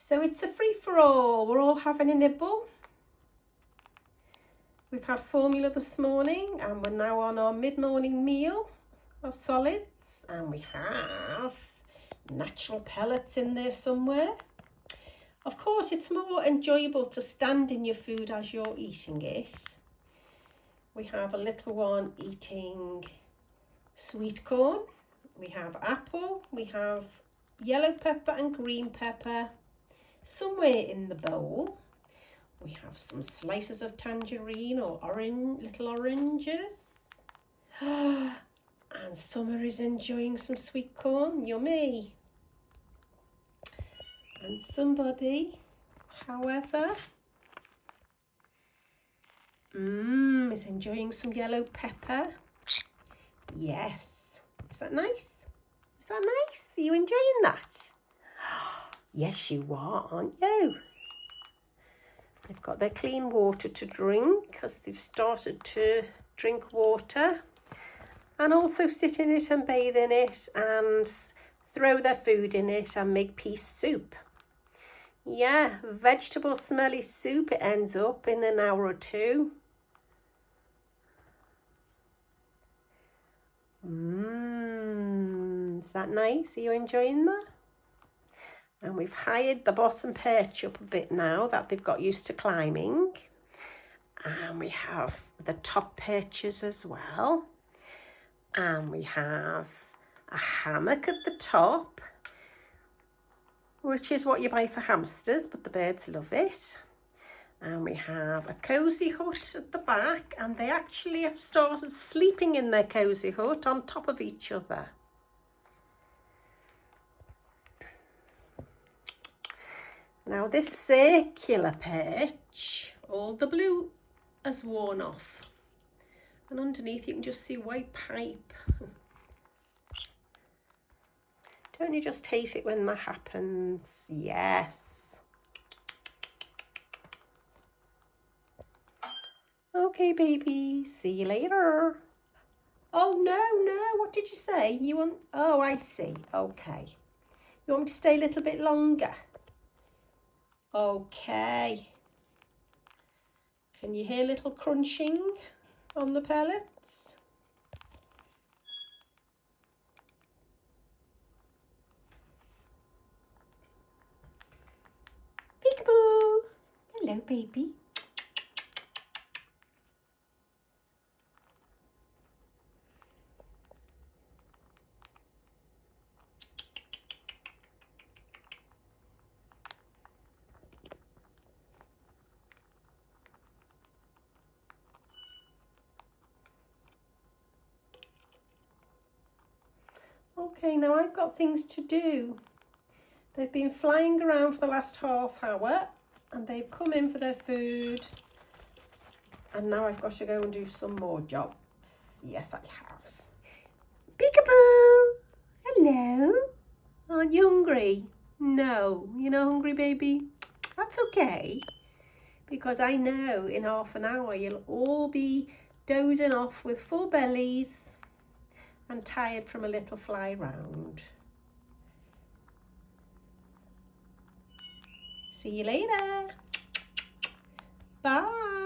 So it's a free-for-all. We're all having a nibble. We've had formula this morning and we're now on our mid-morning meal of solids, and we have natural pellets in there somewhere. Of course, it's more enjoyable to stand in your food as you're eating it. We have a little one eating sweet corn. We have apple. We have yellow pepper and green pepper somewhere in the bowl. We have some slices of tangerine or orange, little oranges. And Summer is enjoying some sweet corn. Yummy. And somebody, however, is enjoying some yellow pepper. Yes. Is that nice? Is that nice? Are you enjoying that? Yes, you are, aren't you? They've got their clean water to drink because they've started to drink water, and also sit in it and bathe in it and throw their food in it and make pea soup. Yeah, vegetable smelly soup. It ends up in an hour or two. Is that nice? Are you enjoying that? And we've hired the bottom perch up a bit now that they've got used to climbing. And we have the top perches as well. And we have a hammock at the top, which is what you buy for hamsters, but the birds love it. And we have a cosy hut at the back, and they actually have started sleeping in their cosy hut on top of each other. Now this circular perch, all the blue has worn off, and underneath you can just see white pipe. Don't you just hate it when that happens? Yes. Okay, baby, see you later. Oh, no, what did you say? You want, oh, I see, okay. You want me to stay a little bit longer? Okay. Can you hear little crunching on the pellets? Peekaboo! Hello, baby. Okay, now I've got things to do. They've been flying around for the last half hour and they've come in for their food. And now I've got to go and do some more jobs. Yes, I have. Peekaboo! Hello. Aren't you hungry? No, you're not hungry, baby? That's okay. Because I know in half an hour you'll all be dozing off with full bellies and tired from a little fly round. See you later. Bye.